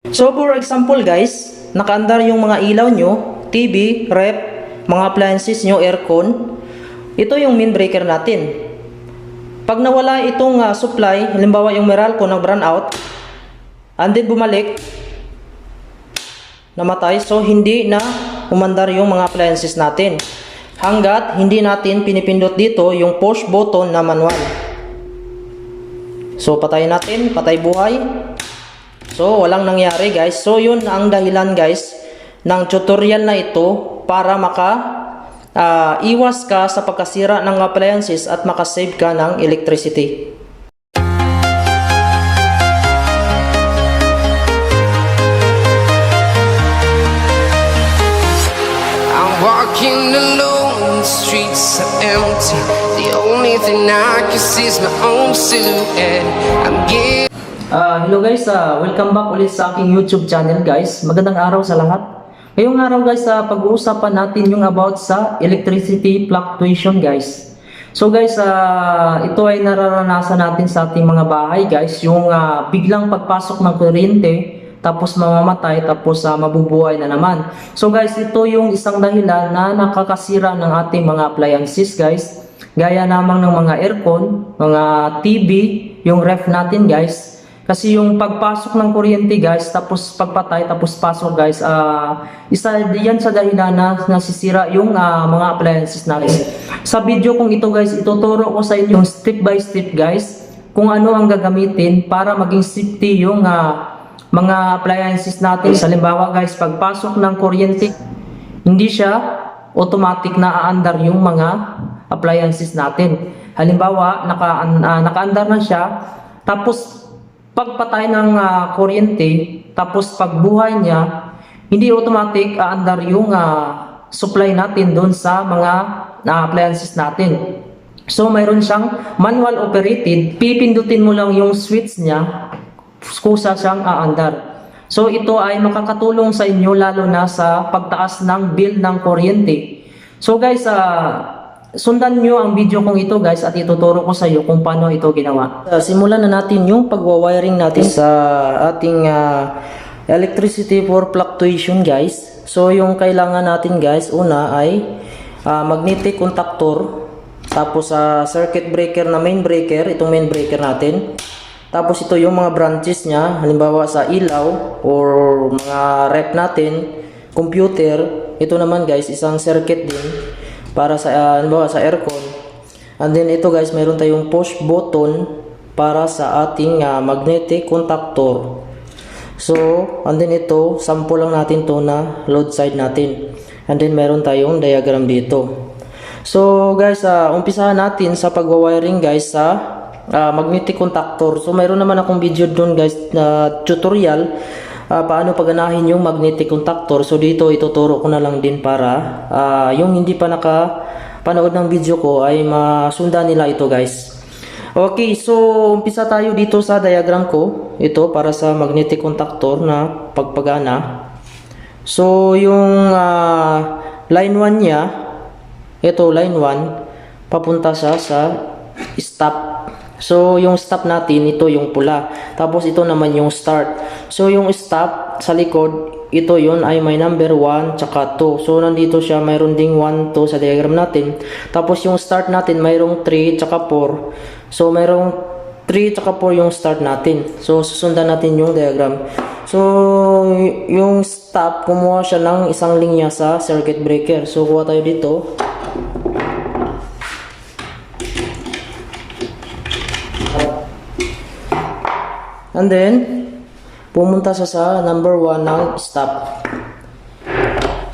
So for example guys, nakaandar yung mga ilaw nyo, TV, rep, mga appliances nyo, aircon. Ito yung main breaker natin. Pag nawala itong supply, halimbawa yung Meralco na brownout out, and then bumalik, namatay, so hindi na umandar yung mga appliances natin. Hanggat hindi natin pinipindot dito yung push button na manual. So patay natin, patay buhay. So walang nangyari guys. So yun ang dahilan guys ng tutorial na ito para iwas ka sa pagkasira ng appliances at makasave ka ng electricity. I'm walking alone, the streets are empty. The only thing I can see is my own silhouette. I'm getting Hello guys, welcome back ulit sa aking YouTube channel guys. Magandang araw sa lahat. Ngayong araw guys, pag-uusapan natin yung about sa electricity fluctuation guys. So guys, ito ay nararanasan natin sa ating mga bahay guys. Yung biglang pagpasok ng kuryente, tapos mamamatay, tapos mabubuhay na naman. So guys, ito yung isang dahilan na nakakasira ng ating mga appliances guys. Gaya namang ng mga aircon, mga TV, yung ref natin guys. Kasi yung pagpasok ng kuryente guys, tapos pagpatay, tapos pasok guys, isa yan sa dahilan na nasisira yung mga appliances natin. Sa video kong ito guys, ituturo ko sa inyo step by step guys, kung ano ang gagamitin para maging safety yung mga appliances natin. Halimbawa guys, pagpasok ng kuryente, hindi siya automatic na aandar yung mga appliances natin. Halimbawa, nakaandar na siya, tapos pagpatay ng kuryente, tapos pagbuhay niya, hindi automatic aandar yung supply natin doon sa mga appliances natin. So mayroon siyang manual operated, pipindutin mo lang yung switch niya, kusa siyang aandar. So ito ay makakatulong sa inyo lalo na sa pagtaas ng bill ng kuryente. So guys, sundan nyo ang video kong ito guys at ituturo ko sa iyo kung paano ito ginawa. Simulan na natin yung pagwawiring natin sa ating electricity for fluctuation guys. So yung kailangan natin guys, una ay magnetic contactor, tapos circuit breaker na main breaker, itong main breaker natin. Tapos ito yung mga branches niya, halimbawa sa ilaw or mga rep natin, computer. Ito naman guys, isang circuit din para sa halimbawa sa aircon. And then ito guys, mayroon tayong push button para sa ating magnetic contactor. So, and then ito, sample lang natin to na load side natin. And then meron tayong diagram dito. So guys, umpisahan natin sa pagwawiring guys sa magnetic contactor. So mayroon naman akong video doon guys na tutorial paano paganahin yung magnetic contactor. So dito ituturo ko na lang din para yung hindi pa nakapanood ng video ko ay masundan nila ito guys. Okay, so umpisa tayo dito sa diagram ko. Ito para sa magnetic contactor na pagpagana. So yung line 1 niya, ito line 1, papunta siya sa stop. So yung stop natin, ito yung pula. Tapos ito naman yung start. So yung stop sa likod, ito yun ay may number 1 tsaka 2. So nandito siya, mayroon ding 1, 2 sa diagram natin. Tapos yung start natin, mayroong 3 tsaka 4. So mayroong 3 tsaka 4 yung start natin. So susundan natin yung diagram. So yung stop, kumuha siya ng isang linya sa circuit breaker. So kuha tayo dito. And then, pumunta siya sa number 1 ng stop.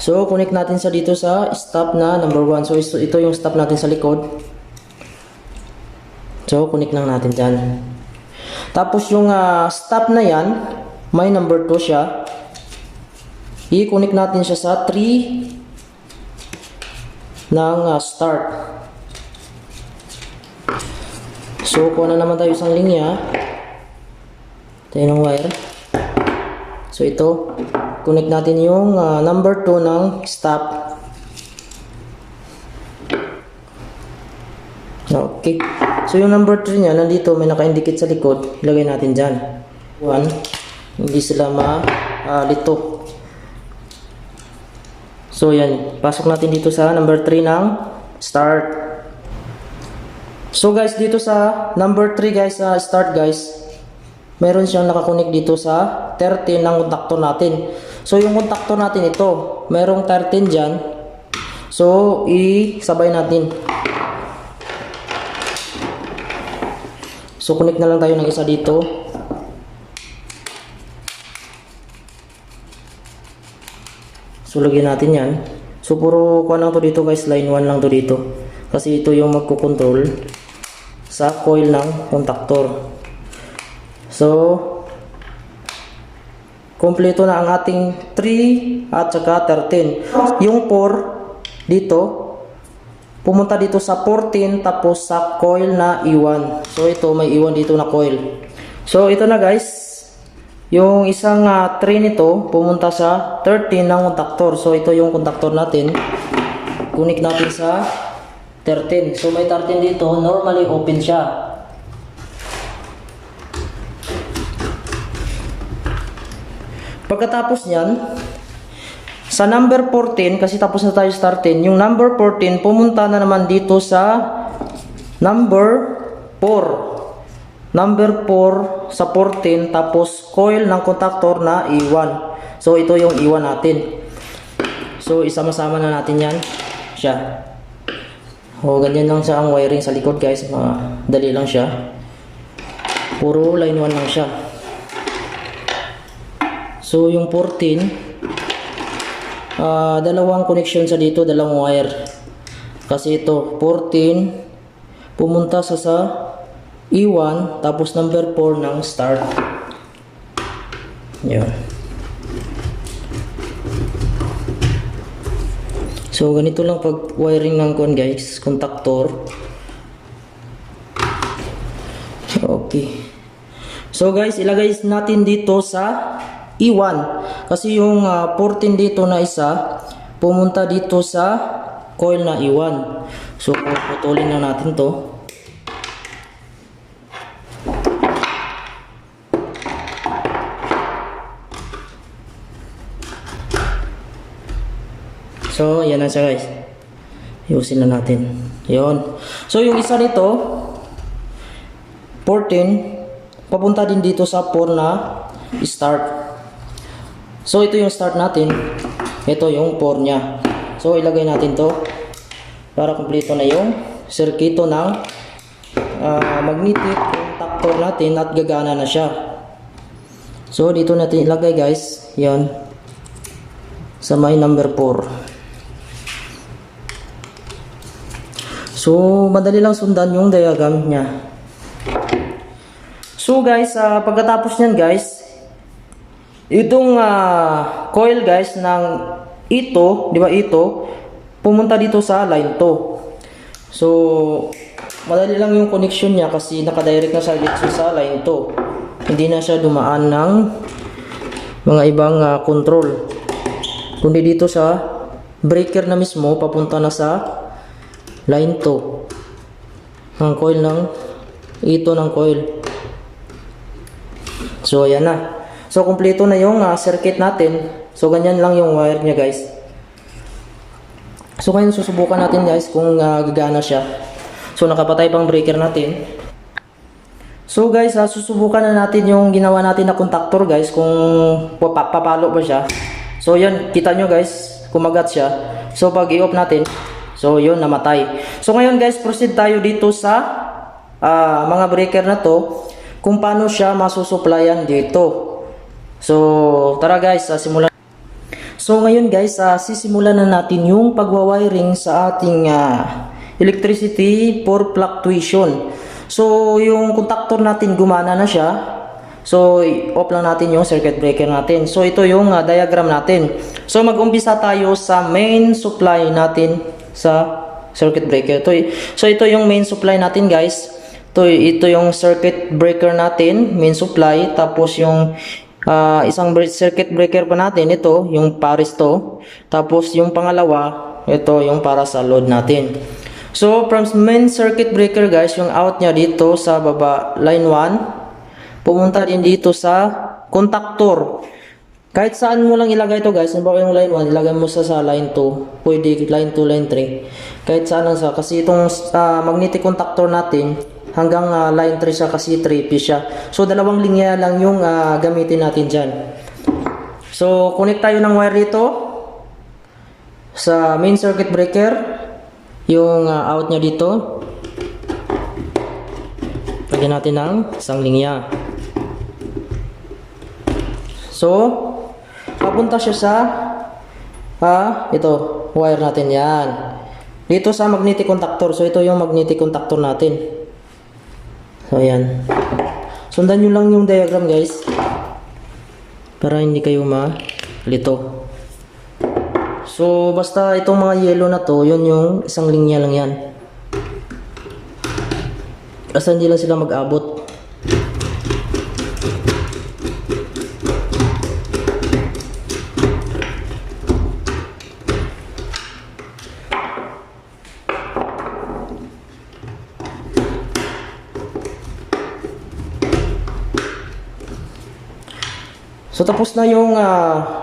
So, connect natin sa dito sa stop na number 1. So, ito yung stop natin sa likod. So, connect lang natin dyan. Tapos, yung stop na yan, may number 2 siya. I-connect natin siya sa 3 ng start. So, kuha na naman tayo isang linya. Tayo ng wire. So ito, connect natin yung number 2 ng stop. Okay. So yung number 3 niya, nandito may naka-indicate sa likod. Ilagay natin dyan. 1, hindi sila malito. So yan, pasok natin dito sa number 3 ng start. So guys, dito sa number 3 guys, start guys, meron siyang nakakunik dito sa 13 ng kontaktor natin. So yung kontaktor natin ito, merong 13 dyan. So isabay natin. So connect na lang tayo ng isa dito. So lagyan natin yan. So puro kuha lang to dito guys, line 1 lang to dito. Kasi ito yung magkukontrol sa coil ng kontaktor. So kompleto na ang ating 3 at saka 13. Yung 4 dito pumunta dito sa 14 tapos sa coil na E1. So ito may E1 dito na coil. So ito na guys. Yung isang 3 nito pumunta sa 13 ng kontaktor. So ito yung kontaktor natin. Connect natin sa 13. So may 13 dito, normally open siya. Pagkatapos niyan, sa number 14, kasi tapos na tayo sa 13, yung number 14 pumunta na naman dito sa number 4. Number 4 sa 14 tapos coil ng kontaktor na E1. So ito yung E1 natin. So isama-sama na natin yan siya. O ganyan lang siya ang wiring sa likod guys. Madali lang siya. Puro line 1 lang siya. So yung 14 dalawang connection sa dito, dalawang wire. Kasi ito 14 pumunta sa E1 tapos number 4 ng start. Yan. So ganito lang pag wiring ng guys, kontaktor. Okay. So guys, ilagay natin dito sa E1 kasi yung 14 dito na isa pumunta dito sa coil na E1. So putulin na natin to. So, yan na siya guys. Ayusin na natin. Yun. So, yung isa nito, 14, papunta din dito sa 4 na start. So, ito yung start natin. Ito yung 4 niya. So, ilagay natin to para kumpleto na yung circuito ng magnetic contactor natin at gagana na siya. So, dito natin ilagay guys. Yan. Sa may number 4. So, madali lang sundan yung diagram niya. So, guys, pagkatapos niyan, guys, itong coil, guys, ng ito, di ba ito, pumunta dito sa line 2. So, madali lang yung connection niya kasi nakadirect na sa dito sa line 2. Hindi na siya dumaan ng mga ibang control. Kundi dito sa breaker na mismo, papunta na sa line 2 ang coil ng ito ng coil. So ayan na. So kumpleto na yung circuit natin. So ganyan lang yung wire niya guys. So ngayon susubukan natin guys kung gagana siya. So nakapatay pang breaker natin. So guys, susubukan na natin yung ginawa natin na contactor guys kung papalo ba siya. So yan, kita nyo guys, kumagat siya. So pag i-off natin, so yun, namatay. So ngayon guys, proceed tayo dito sa mga breaker na to kung paano siya masusuplayan dito. So tara guys, simulan. So ngayon guys, sisimulan na natin yung pagwawiring sa ating electricity for fluctuation. So yung contactor natin gumana na siya. So off lang natin yung circuit breaker natin. So ito yung diagram natin. So mag-umpisa tayo sa main supply natin sa circuit breaker. So ito yung main supply natin guys. Ito yung circuit breaker natin, main supply. Tapos yung isang circuit breaker pa natin, ito yung pares to. Tapos yung pangalawa, ito yung para sa load natin. So from main circuit breaker guys, yung out niya dito sa baba line 1, pumunta din dito sa contactor. Kahit saan mo lang ilagay ito guys. Halimbawa yung line 1, ilagay mo sa line 2. Pwede line 2, line 3. Kahit saan lang sa. Kasi itong magnetic contactor natin, hanggang line 3 siya kasi 3-piece siya. So, dalawang linya lang yung gamitin natin dyan. So, connect tayo ng wire dito sa main circuit breaker. Yung out niya dito. Lagyan natin ng isang linya. So, papunta siya sa ito, wire natin yan. Dito sa magnetic contactor. So, ito yung magnetic contactor natin. So, ayan. Sundan nyo lang yung diagram guys. Para hindi kayo malito. So, basta itong mga yellow na to, yun yung isang linya lang yan. Basta hindi lang sila mag-abot. So tapos na yung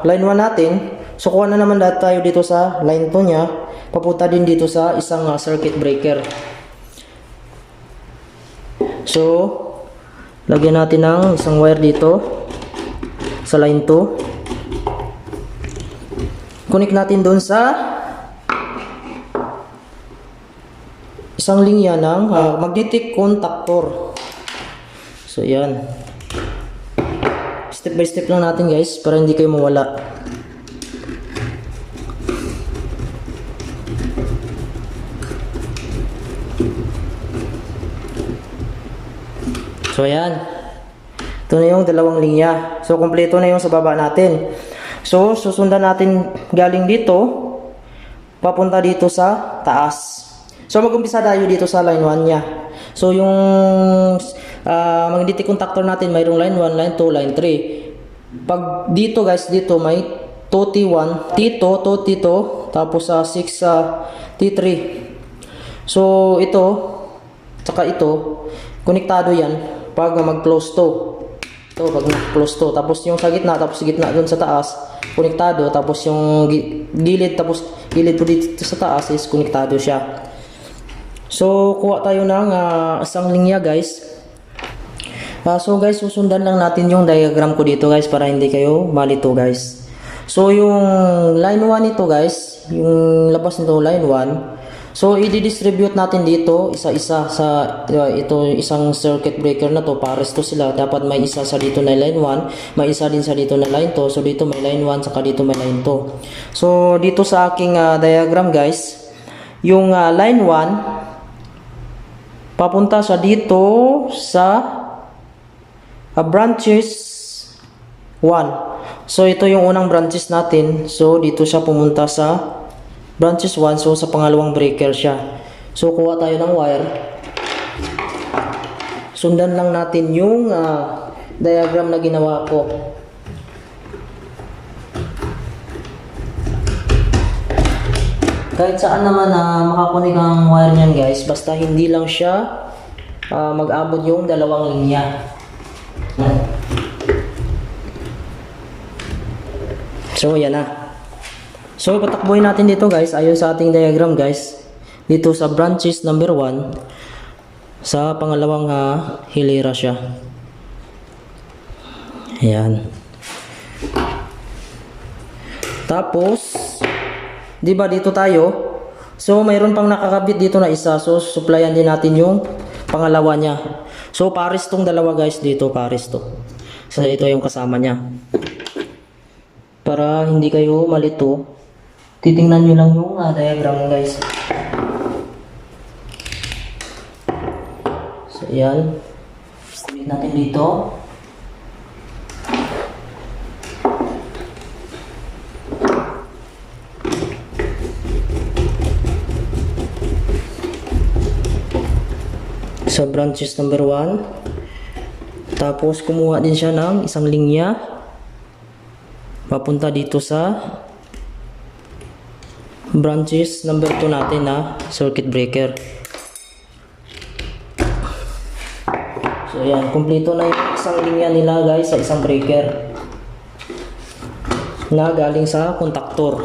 line 1 natin. So kuha na naman lahat tayo dito sa line 2 niya. Papunta din dito sa isang circuit breaker. So lagyan natin ng isang wire dito sa line 2. Connect natin doon sa isang linya ng magnetic contactor. So yan. Step by step lang natin guys para hindi kayo mawala. So ayan. Ito na yung dalawang linya. So kompleto na yung sa baba natin. So susundan natin galing dito papunta dito sa taas. So mag-umpisa tayo dito sa line 1 niya. So yung magnetic contactor natin mayroong line 1, line 2, line 3. Pag dito guys, dito may T1, T2, T2, tapos 6 T3. So ito, tsaka ito, konektado yan pag mag-close to. Ito pag mag-close to. Tapos yung sa gitna, tapos gitna dun sa taas, konektado. Tapos yung gilid, tapos gilid po dito sa taas is konektado siya. So kuha tayo ng isang linya guys. So guys, susundan lang natin yung diagram ko dito guys para hindi kayo malito guys. So yung line 1 ito guys, yung labas nito line 1. So i-distribute natin dito isa-isa sa ito isang circuit breaker na to, pares to sila. Dapat may isa sa dito na line 1, may isa din sa dito na line 2. So dito may line 1 saka dito may line 2. So dito sa aking diagram guys, yung line 1 papunta sa dito sa branches 1. So ito yung unang branches natin. So dito siya pumunta sa branches 1. So sa pangalawang breaker siya. So kuha tayo ng wire. Sundan lang natin yung diagram na ginawa ko. Kahit saan naman makakunik ang wire niyan guys. Basta hindi lang siya mag-abot yung dalawang linya. So yan na. So patakbuhin natin dito guys ayon sa ating diagram guys. Dito sa branches number 1 sa pangalawang hilera siya. Ayan. Tapos di ba dito tayo? So mayroon pang nakakabit dito na isa. So supplyan din natin yung pangalawa niya. So pares tong dalawa guys dito, pares to. So ito yung kasama niya. Para hindi kayo malito, titingnan nyo lang yung diagram guys. So yan. Ulit natin dito. Sa branches number 1. Tapos kumuha din siya ng isang linya papunta dito sa branches number 2 natin na circuit breaker. So So yan, kumpleto na yung isang linya nila guys sa isang breaker na galing sa kontaktor.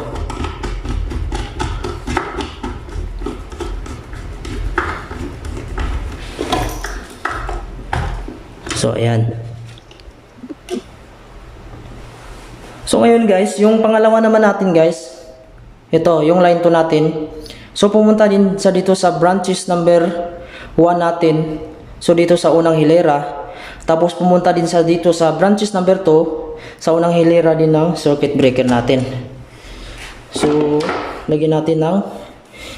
So ayan. So ngayon guys, yung pangalawa naman natin guys, ito yung line 2 natin. So pumunta din sa dito sa branches number 1 natin. So dito sa unang hilera. Tapos pumunta din sa dito sa branches number 2 sa unang hilera din ng circuit breaker natin. So lagyan natin ng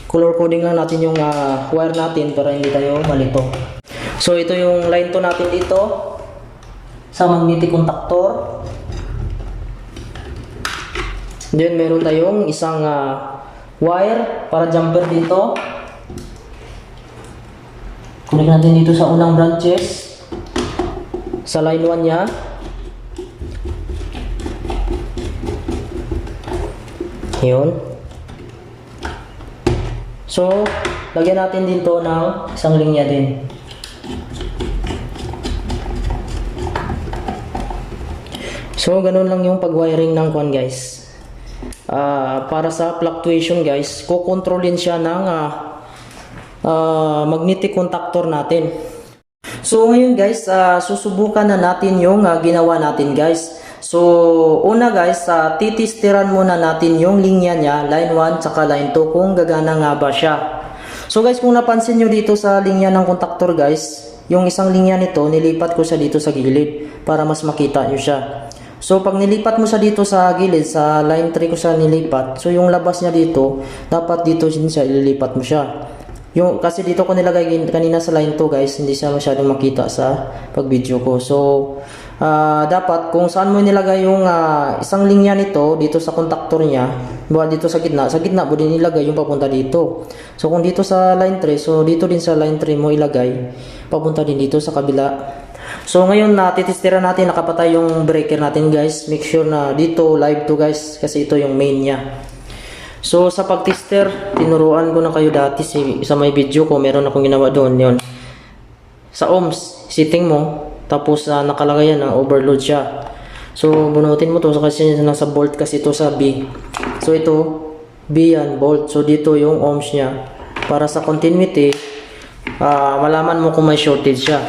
color coding lang natin yung wire natin para hindi tayo malito. So ito yung line 2 natin dito sa magnetic contactor. Then meron tayong isang wire para jumper dito. Connect natin dito sa unang branches sa line 1 nya. Yun. So lagyan natin dito ng isang linya din. So ganun lang yung pag-wiring ng kwan guys. Para sa fluctuation guys, kukontrolin siya ng magnetic contactor natin. So ngayon guys, susubukan na natin yung ginawa natin guys. So una guys, titistiran muna natin yung linya niya, line 1 tsaka line 2 kung gagana nga ba siya. So guys, kung napansin nyo dito sa linya ng contactor guys, yung isang linya nito nilipat ko siya dito sa gilid para mas makita nyo siya. So pag nilipat mo siya dito sa gilid, sa line 3 ko siya nilipat, so yung labas niya dito, dapat dito din siya ililipat mo siya. Kasi dito ko nilagay kanina sa line 2 guys, hindi siya masyadong makita sa pag video ko. So dapat kung saan mo nilagay yung isang linya nito dito sa contactor niya, dito sa gitna mo din ilagay yung papunta dito. So kung dito sa line 3, so dito din sa line 3 mo ilagay, papunta din dito sa kabila. So ngayon titestira natin, nakapatay yung breaker natin guys. Make sure na dito live to guys, kasi ito yung main niya. So sa pagtester, tinuruan ko na kayo dati sa may video ko, meron akong ginawa doon. Yun, sa ohms setting mo, tapos nakalagay yan na overload siya. So bunutin mo to, so kasi nasa volt kasi ito sa B. So ito B yan, volt. So dito yung ohms niya, para sa continuity malaman mo kung may shortage siya.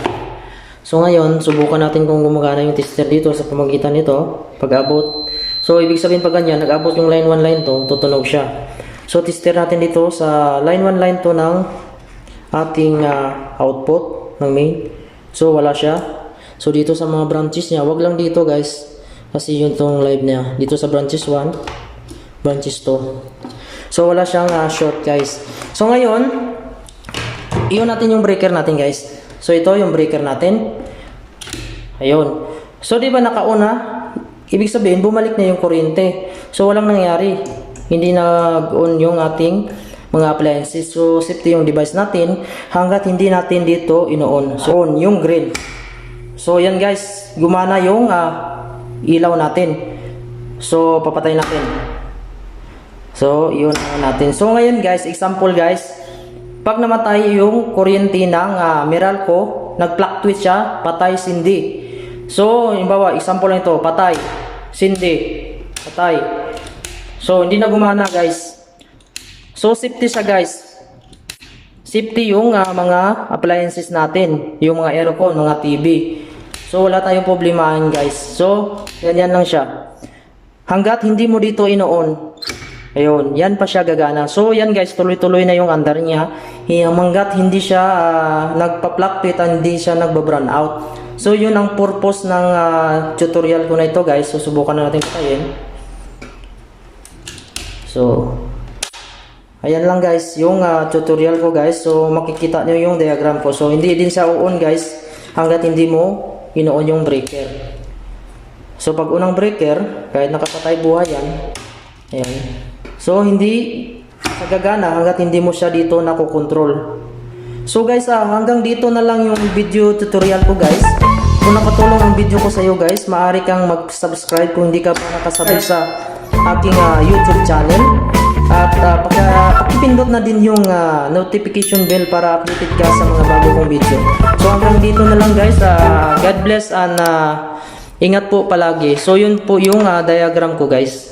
So ngayon, subukan natin kung gumagana yung tester dito sa pamagitan nito, pag-abot. So ibig sabihin pag ganyan, nag-abot yung line 1, line 2, tutunog siya. So tester natin dito sa line 1, line 2 ng ating output ng main. So wala siya. So dito sa mga branches niya, wag lang dito guys, kasi yun tong live niya. Dito sa branches 1, branches 2. So wala siyang short guys. So ngayon, iyon natin yung breaker natin guys. So ito yung breaker natin. Ayun. So di ba nakauna? Ibig sabihin bumalik na yung kuryente. So walang nangyari. Hindi nag-on yung ating mga appliances. So safety yung device natin hanggat hindi natin dito ino-on. So on yung green. So yan guys, gumana yung ilaw natin. So papatay natin. So yun natin. So ngayon guys, example guys, pag namatay yung kuryente ng Meralco, nag-fluctuate siya, patay, sindi. So, halimbawa, example lang ito, patay, sindi, patay. So, hindi na gumana guys. So, safety siya guys. Safety yung mga appliances natin, yung mga aircon, mga TV. So, wala tayong problemahin guys. So, ganyan lang siya. Hanggat hindi mo dito ino-on, ayun, yan pa siya gagana. So yan guys, tuloy-tuloy na yung andar niya. Hanggat hindi siya nagpa-fluctuate, hindi siya nagba-brown out. So yun ang purpose ng tutorial ko na ito guys. So subukan na natin patayin. So ayan lang guys yung tutorial ko guys. So makikita nyo yung diagram ko. So hindi din siya on guys hanggat hindi mo ino-on yung breaker. So pag unang breaker, kahit nakapatay buhay yan, ayan. So hindi gagana hanggat hindi mo siya dito nakokontrol. So guys, hanggang dito na lang yung video tutorial ko guys. Kung nakatulong ang video ko sa iyo guys, maaari kang mag-subscribe kung hindi ka pa nakasubscribe sa aking YouTube channel. At pakipindot na din yung notification bell para updated ka sa mga bago kong video. So hanggang dito na lang guys. God bless and ingat po palagi. So yun po yung diagram ko guys.